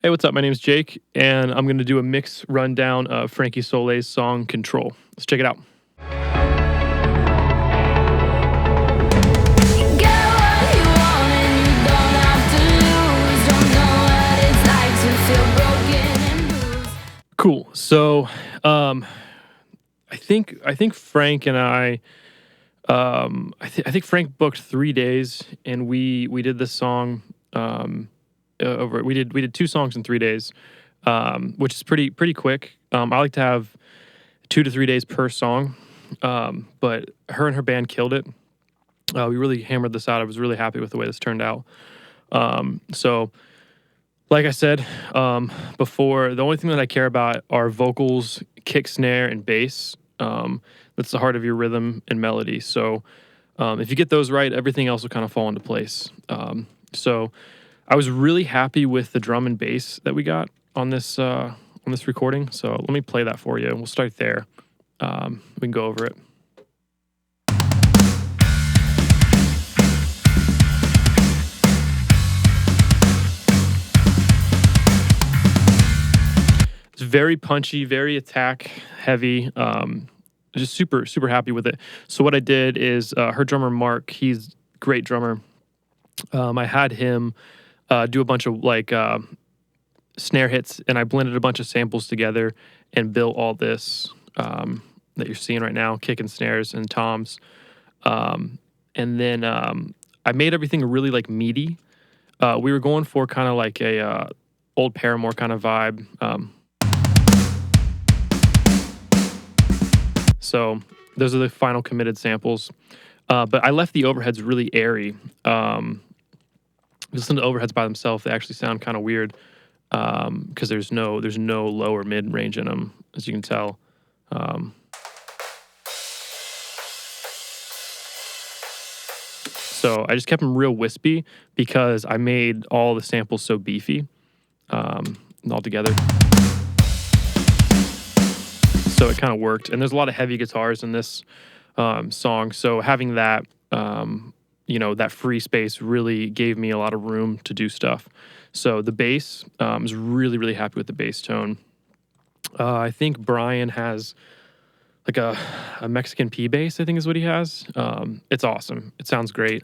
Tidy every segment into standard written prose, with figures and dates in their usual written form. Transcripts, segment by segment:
Hey, what's up? My name is Jake, and I'm going to do a mix rundown of Frankie Soleil's song Control. Let's check it out. Cool. So, I think Frank and I think Frank booked 3 days, and we did this song over. We did 2 songs in 3 days, which is pretty quick. I like to have 2 to 3 days per song, but her and her band killed it. We really hammered this out. I was really happy with the way this turned out. So, like I said before, the only thing that I care about are vocals, kick, snare, and bass. That's the heart of your rhythm and melody. So if you get those right, everything else will kind of fall into place. So I was really happy with the drum and bass that we got on this recording. So let me play that for you, and we'll start there. We can go over it. It's very punchy, very attack heavy. Just super happy with it. So what I did is her drummer Mark, he's a great drummer. I had him do a bunch of snare hits, and I blended a bunch of samples together and built all this that you're seeing right now, kick and snares and toms. And then I made everything really like meaty. We were going for kind of like a old Paramore kind of vibe. So those are the final committed samples. But I left the overheads really airy. Listen to overheads by themselves; they actually sound kind of weird because there's no low or mid range in them, as you can tell. So I just kept them real wispy because I made all the samples so beefy all together. So it kind of worked. And there's a lot of heavy guitars in this song. So having that, that free space really gave me a lot of room to do stuff. So the bass, I was really happy with the bass tone. I think Brian has like a Mexican P bass, I think is what he has. It's awesome. It sounds great.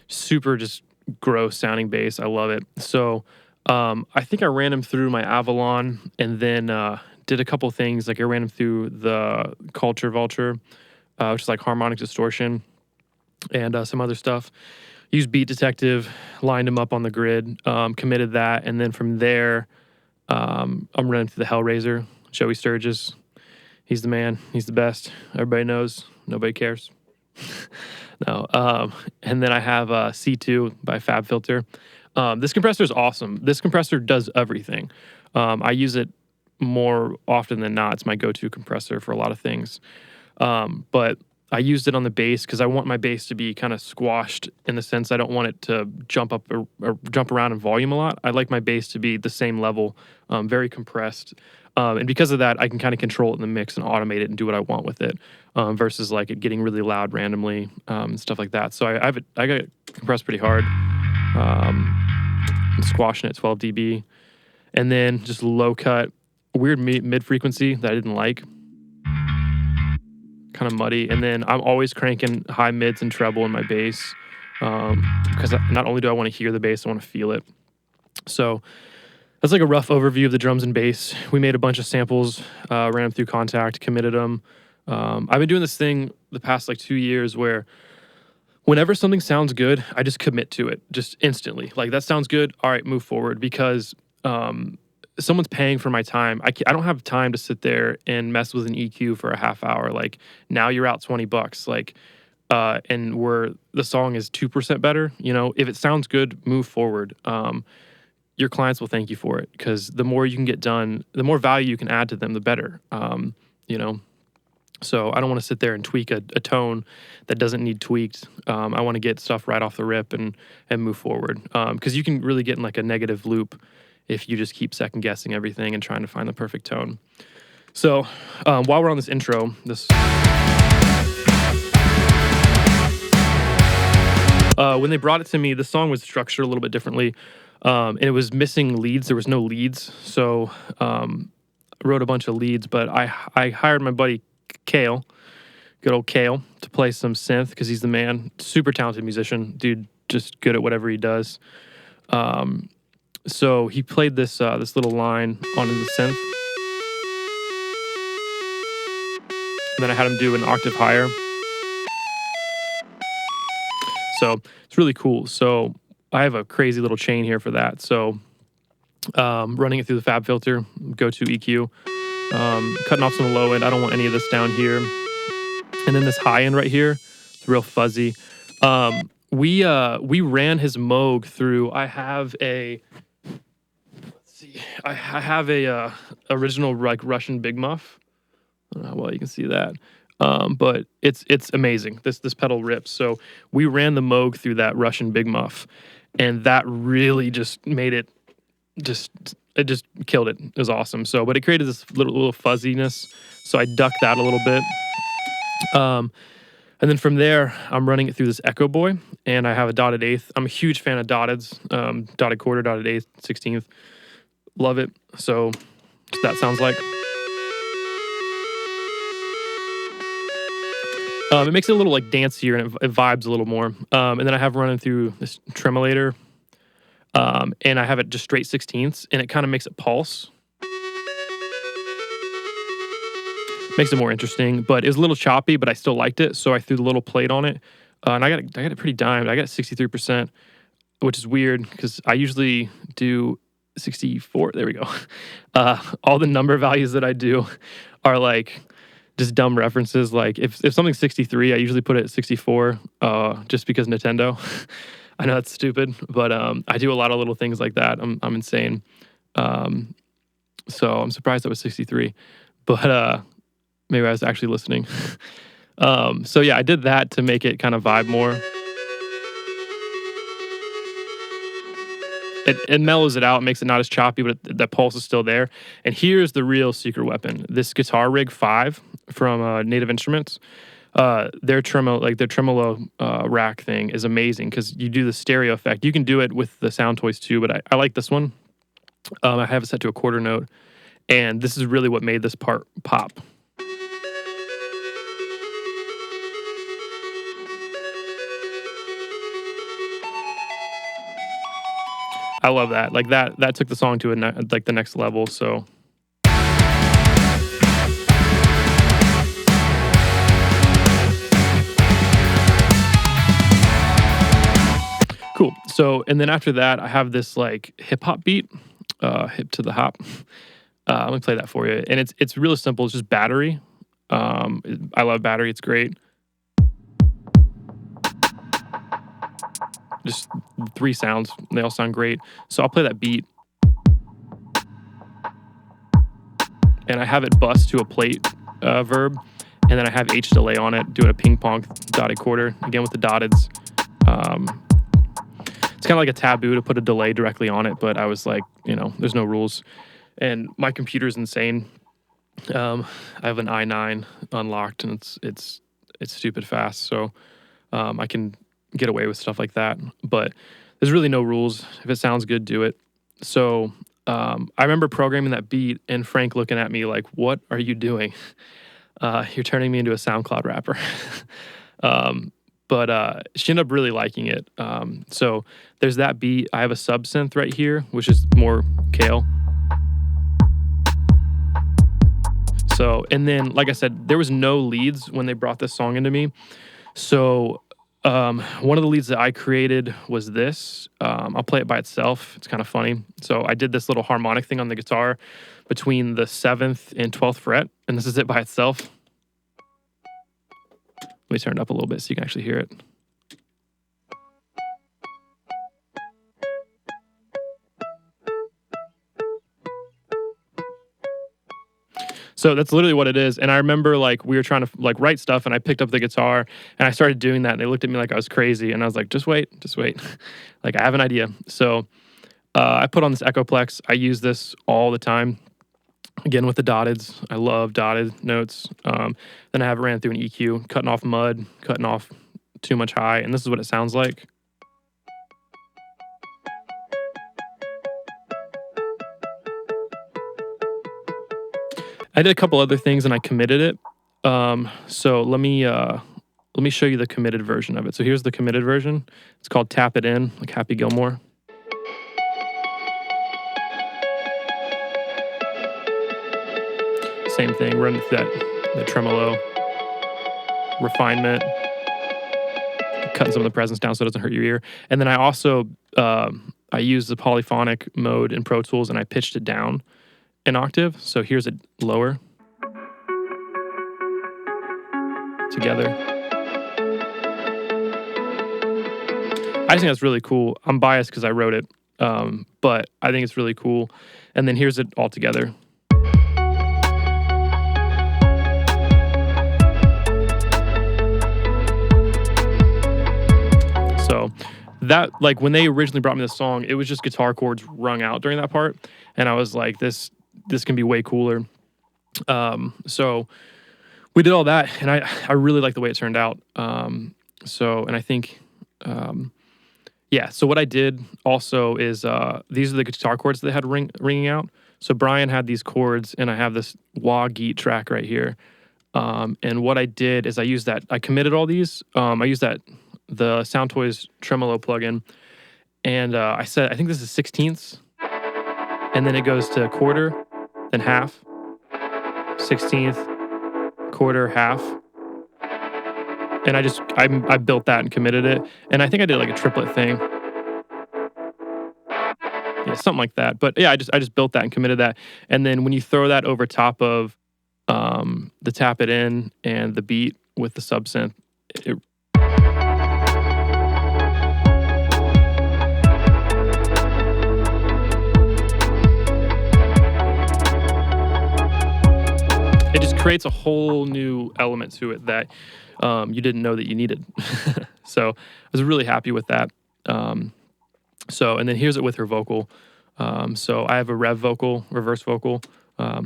Super just gross sounding bass. I love it. So I think I ran him through my Avalon and then did a couple things. Like I ran him through the Culture Vulture, which is like harmonic distortion and some other stuff. Used Beat Detective, lined him up on the grid, committed that. And then from there, I'm running through the Hellraiser, Joey Sturgis. He's the man. He's the best. Everybody knows. Nobody cares. No. And then I have C2 by FabFilter. This compressor is awesome. This compressor does everything. I use it more often than not. It's my go-to compressor for a lot of things. But I used it on the bass because I want my bass to be kind of squashed in the sense I don't want it to jump up or jump around in volume a lot. I like my bass to be the same level, very compressed. And because of that, I can kind of control it in the mix and automate it and do what I want with it, versus like it getting really loud randomly and stuff like that. So I got it compressed pretty hard, squashing it 12 dB, and then just low cut, weird mid frequency that I didn't like, kind of muddy. And then I'm always cranking high mids and treble in my bass because not only do I want to hear the bass, I want to feel it. So that's like a rough overview of the drums and bass. We made a bunch of samples, ran them through Contact, committed them. I've been doing this thing the past 2 years where whenever something sounds good, I just commit to it just instantly. Like, that sounds good. All right, move forward, because someone's paying for my time. I don't have time to sit there and mess with an EQ for a half hour. Like, now you're out $20. Like, and where the song is 2% better, if it sounds good, move forward. Your clients will thank you for it, because the more you can get done, the more value you can add to them, the better. So I don't want to sit there and tweak a tone that doesn't need tweaked. I want to get stuff right off the rip and move forward. Because you can really get in like a negative loop if you just keep second guessing everything and trying to find the perfect tone. So while we're on this intro, When they brought it to me, the song was structured a little bit differently, and it was missing leads. There was no leads, so I wrote a bunch of leads. But I hired my buddy Kale, good old Kale, to play some synth because he's the man. Super talented musician, dude. Just good at whatever he does. So he played this little line on the synth, and then I had him do an octave higher. So it's really cool. So I have a crazy little chain here for that. So running it through the Fab filter, go to EQ, cutting off some low end. I don't want any of this down here. And then this high end right here, it's real fuzzy. We ran his Moog through. I have a original like Russian Big Muff. I don't know how well you can see that. But it's amazing. This pedal rips. So we ran the Moog through that Russian Big Muff, and that really just made it just killed it. It was awesome. So, but it created this little fuzziness. So I ducked that a little bit. And then from there, I'm running it through this Echo Boy, and I have a dotted eighth. I'm a huge fan of dotteds, dotted quarter, dotted eighth, 16th. Love it. So that sounds like. It makes it a little like dancier, and it vibes a little more. And then I have running through this tremolator, and I have it just straight 16ths, and it kind of makes it pulse. Makes it more interesting, but it was a little choppy, but I still liked it, so I threw the little plate on it, and I got it pretty dimed. I got 63%, which is weird because I usually do 64. There we go. All the number values that I do are like just dumb references. Like if something's 63, I usually put it at 64, just because Nintendo. I know that's stupid, but I do a lot of little things like that. I'm insane. So I'm surprised that was 63, but maybe I was actually listening. So yeah, I did that to make it kind of vibe more. It mellows it out, makes it not as choppy, but the pulse is still there. And here's the real secret weapon: this Guitar Rig 5 from Native Instruments. Their tremolo rack thing is amazing because you do the stereo effect. You can do it with the Sound Toys too, but I like this one. I have it set to a quarter note, and this is really what made this part pop. I love that. Like that took the song to the next level. So cool. So and then after that, I have this like hip hop beat, hip to the hop. Let me play that for you. And it's really simple. It's just Battery. I love Battery. It's great. Just 3 sounds. They all sound great. So I'll play that beat. And I have it bust to a plate verb. And then I have H delay on it, doing a ping pong dotted quarter. Again with the dotteds. It's kind of like a taboo to put a delay directly on it, but I was like, there's no rules. And my computer's insane. I have an i9 unlocked, and it's stupid fast. So I can get away with stuff like that, but there's really no rules. If it sounds good, do it. So I remember programming that beat and Frank looking at me like, what are you doing? You're turning me into a SoundCloud rapper. But she ended up really liking it. So there's that beat. I have a sub synth right here, which is more Kale. So, and then, like I said, there was no leads when they brought this song into me. So one of the leads that I created was this. I'll play it by itself. It's kind of funny. So I did this little harmonic thing on the guitar between the 7th and 12th fret, and this is it by itself. Let me turn it up a little bit so you can actually hear it. So that's literally what it is. And I remember like we were trying to like write stuff, and I picked up the guitar and I started doing that, and they looked at me like I was crazy, and I was like, just wait. Like I have an idea. So I put on this Echoplex. I use this all the time. Again with the dotteds. I love dotted notes. Then I have it ran through an EQ, cutting off mud, cutting off too much high, and this is what it sounds like. I did a couple other things and I committed it. So let me show you the committed version of it. So here's the committed version. It's called Tap It In, like Happy Gilmore. Same thing, run through the tremolo, refinement, cutting some of the presence down so it doesn't hurt your ear. And then I also, I used the polyphonic mode in Pro Tools and I pitched it down an octave. So here's it lower together. I just think that's really cool. I'm biased because I wrote it, but I think it's really cool. And then here's it all together. So that, like, when they originally brought me the song, it was just guitar chords rung out during that part, and I was like, this can be way cooler. So we did all that, and I really like the way it turned out. And I think, yeah. So what I did also is these are the guitar chords that they had ringing out. So Brian had these chords, and I have this wah geet track right here. And what I did is I committed all these. I used the Soundtoys Tremolo plugin, and I think this is 16ths, and then it goes to quarter, then half, 16th, quarter, half, and I built that and committed it, and I think I did like a triplet thing, yeah, something like that. But yeah, I just built that and committed that, and then when you throw that over top of the Tap It In and the beat with the subsynth, it just creates a whole new element to it that you didn't know that you needed. So I was really happy with that. And then here's it with her vocal. So I have a reverse vocal. I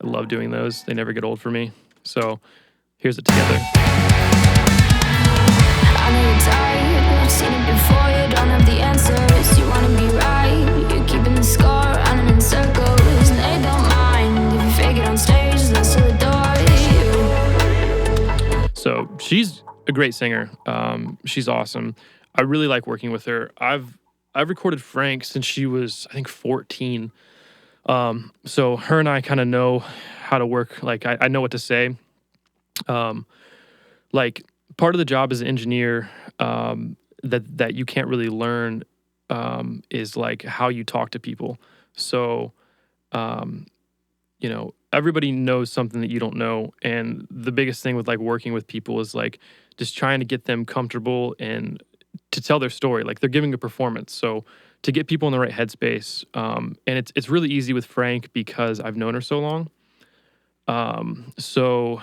love doing those. They never get old for me. So here's it together. I know you're tired, I've seen it before, you don't have the answers. You wanna be right, you're keeping the score, running in circles. And they don't mind if you fake it on stage, that's to the door. So she's a great singer. She's awesome. I really like working with her. I've recorded Frank since she was, I think, 14. So her and I kind of know how to work. Like I know what to say. Like part of the job as an engineer that you can't really learn is like how you talk to people. So everybody knows something that you don't know, and the biggest thing with like working with people is like just trying to get them comfortable and to tell their story. Like they're giving a performance, so to get people in the right headspace. And it's really easy with Frank because I've known her so long. So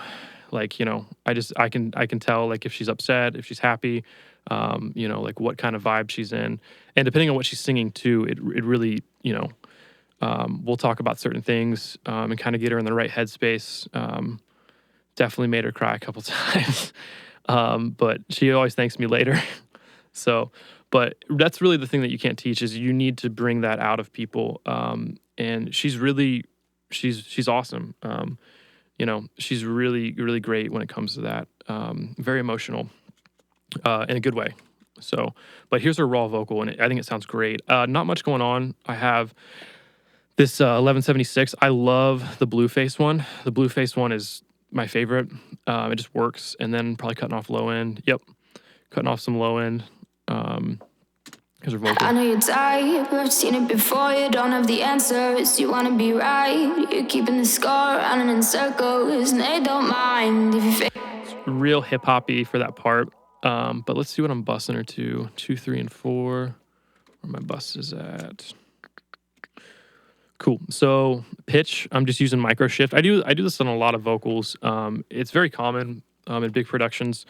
like, I can tell like if she's upset, if she's happy, like what kind of vibe she's in. And depending on what she's singing too, it really, we'll talk about certain things and kind of get her in the right headspace. Definitely made her cry a couple times. But she always thanks me later. So, but that's really the thing that you can't teach is you need to bring that out of people. And she's awesome. She's really, really great when it comes to that. Very emotional in a good way. So, but here's her raw vocal, and I think it sounds great. Not much going on. I have this 1176. I love the Blueface one. The Blueface one is my favorite. It just works. And then probably cutting off low end. Yep, cutting off some low end. Here's her vocal. I know you're tired, I've seen it before, you don't have the answers. You wanna be right, you're keeping the score, running in circles. And they don't mind if you fake. Real hip-hoppy for that part. But let's see what I'm bussing her to. 2, 3, and 4. Where my bus is at. Cool. So pitch, I'm just using micro shift. I do this on a lot of vocals. It's very common in big productions.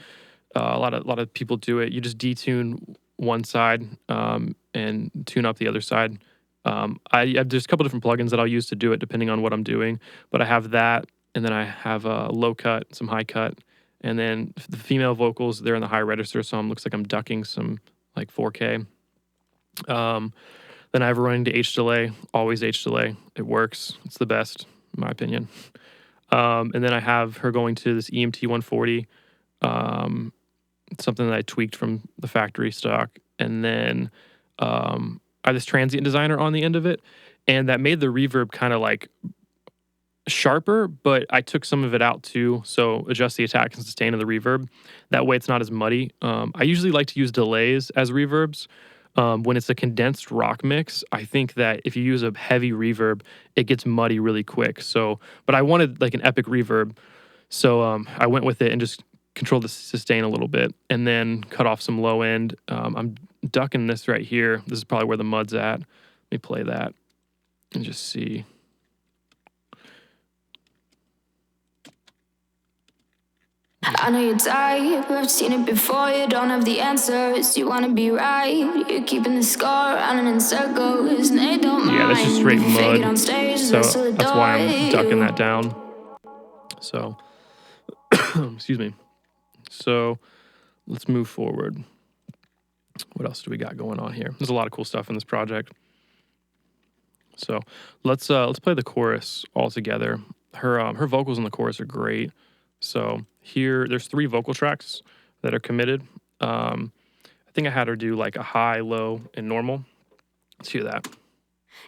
A lot of people do it. You just detune one side and tune up the other side. There's a couple different plugins that I'll use to do it depending on what I'm doing. But I have that, and then I have a low cut, some high cut, and then the female vocals, they're in the high register, so it looks like I'm ducking some like 4K. Then Then I have her running to H delay, always H delay. It works. It's the best, in my opinion. And then I have her going to this EMT 140, something that I tweaked from the factory stock. And then I have this transient designer on the end of it, and that made the reverb kind of like sharper, but I took some of it out too. So adjust the attack and sustain of the reverb. That way it's not as muddy. I usually like to use delays as reverbs. When it's a condensed rock mix, I think that if you use a heavy reverb, it gets muddy really quick. So, but I wanted like an epic reverb. So I went with it and just controlled the sustain a little bit and then cut off some low end. I'm ducking this right here. This is probably where the mud's at. Let me play that and just see. I know you're tired, I've seen it before. You don't have the answers, you wanna be right. You're keeping the score, running in circles, and they don't mind. Yeah, that's just straight Fake it on mud. stage, So that's that's why I'm ducking that down. So, excuse me. So let's move forward. What else do we got going on here? There's a lot of cool stuff in this project. So let's play the chorus all together. Her vocals in the chorus are great. So here, there's 3 vocal tracks that are committed. I think I had her do like a high, low, and normal. Let's hear that.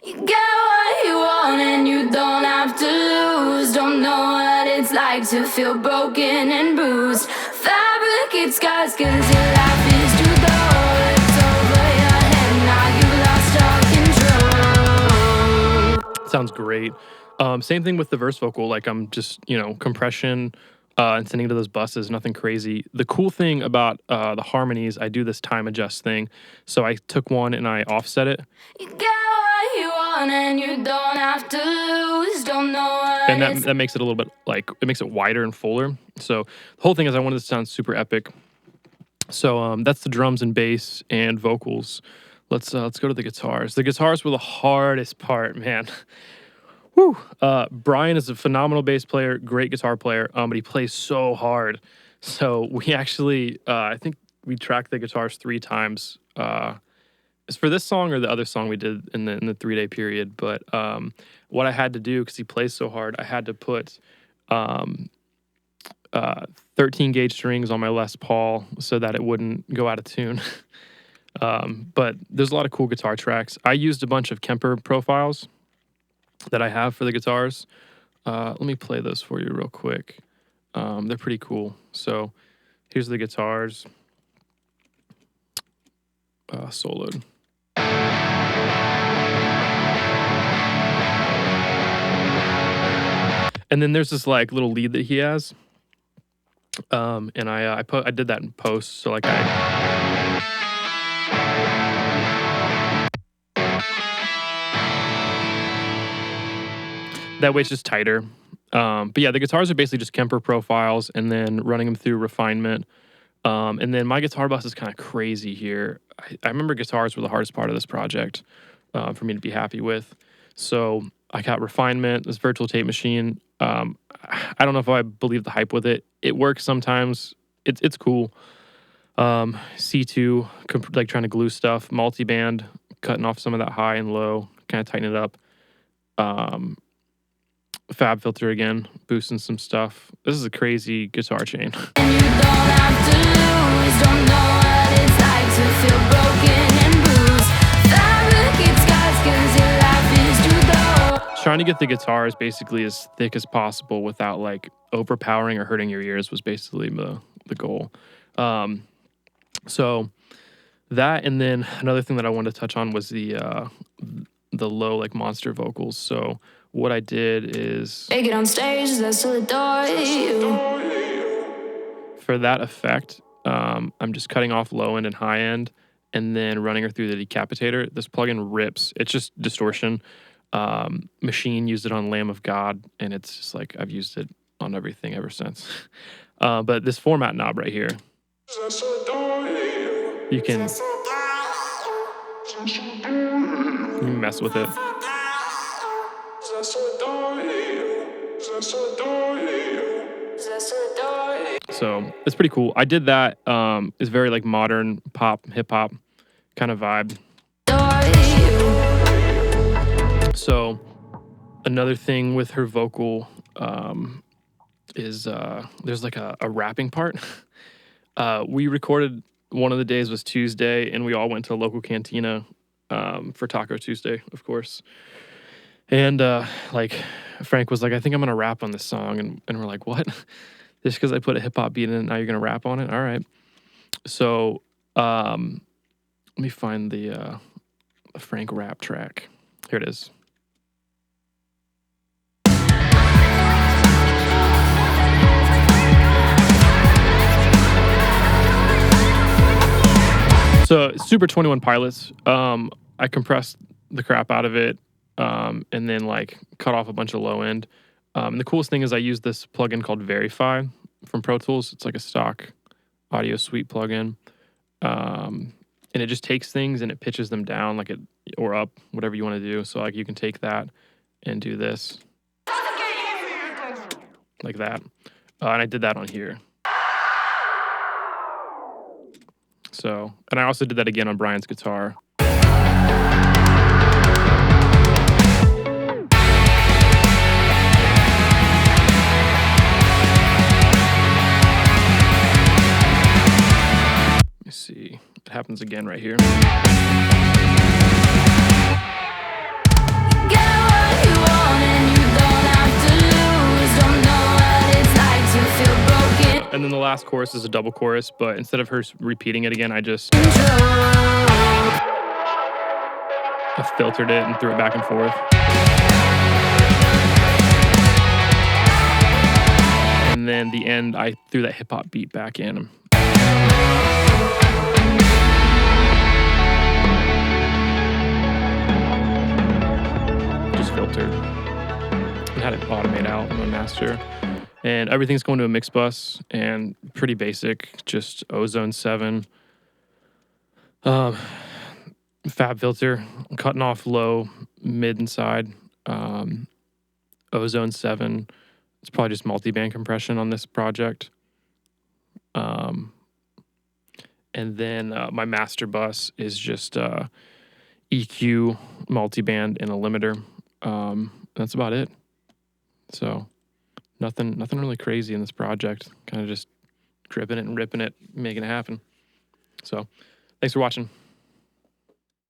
You get what you want and you don't have to lose. Don't know what it's like to feel broken and bruised. Fabricate scars cause your life is too dull. It's over your head, now you lost all control. Sounds great. Same thing with the verse vocal. Like I'm just, compression and sending to those buses, nothing crazy. The cool thing about the harmonies, I do this time adjust thing. So I took one and I offset it. You get what you want and you don't have to lose. Don't know what And that makes it a little bit like, it makes it wider and fuller. So the whole thing is I wanted it to sound super epic. So that's the drums and bass and vocals. Let's go to the guitars. The guitars were the hardest part, man. Whew. Brian is a phenomenal bass player, great guitar player, but he plays so hard. So we actually, I think we tracked the guitars 3 times. It's for this song or the other song we did in the 3-day period. But what I had to do, because he plays so hard, I had to put 13 gauge strings on my Les Paul so that it wouldn't go out of tune. But there's a lot of cool guitar tracks. I used a bunch of Kemper profiles that I have for the guitars. Let me play those for you real quick. They're pretty cool. So here's the guitars. Soloed. And then there's this like little lead that he has. And I did that in post. So like that way it's just tighter. But yeah, the guitars are basically just Kemper profiles and then running them through refinement. And then my guitar bus is kind of crazy here. I remember guitars were the hardest part of this project for me to be happy with. So I got refinement, this virtual tape machine. I don't know if I believe the hype with it. It works sometimes. It's cool. C2, like trying to glue stuff. Multiband, cutting off some of that high and low, kind of tighten it up. Fab filter again, boosting some stuff. This is a crazy guitar chain. And you don't have to lose, don't know what it's like to feel broken and bruised. Fabricate scars cause your life is too dull. Trying to get the guitars basically as thick as possible without like overpowering or hurting your ears was basically the goal. So that, and then another thing that I wanted to touch on was the low like monster vocals. So what I did is Take it on stage, that's still adore you. for that effect, I'm just cutting off low end and high end and then running her through the decapitator. This plugin rips. It's just distortion. Machine used it on Lamb of God, and it's just like I've used it on everything ever since. But this format knob right here, you can mess with it. So it's pretty cool. I did that. It's very like modern pop, hip hop kind of vibe. So another thing with her vocal is there's like a rapping part. We recorded, one of the days was Tuesday, and we all went to a local cantina for Taco Tuesday, of course. And like Frank was like, I think I'm gonna rap on this song, and we're like, what? Just because I put a hip hop beat in it, now you're gonna rap on it? All right. So let me find the Frank rap track. Here it is. So Super 21 Pilots. I compressed the crap out of it, and then like cut off a bunch of low end. And the coolest thing is I use this plugin called Verify from Pro Tools. It's like a stock audio suite plugin, and it just takes things and it pitches them down like it or up, whatever you want to do. So like you can take that and do this like that, and I did that on here. So, and I also did that again on Brian's guitar. Let me see. It happens again right here. And then the last chorus is a double chorus, but instead of her repeating it again, I filtered it and threw it back and forth. And then the end, I threw that hip hop beat back in. Just filtered and had it automate out in my master. And everything's going to a mix bus, and pretty basic, just Ozone 7. Fab filter, cutting off low, mid, and side. Ozone 7. It's probably just multi-band compression on this project. And then my master bus is just EQ, multi-band, and a limiter. That's about it. So nothing really crazy in this project. Kind of just dripping it and ripping it, making it happen. So thanks for watching.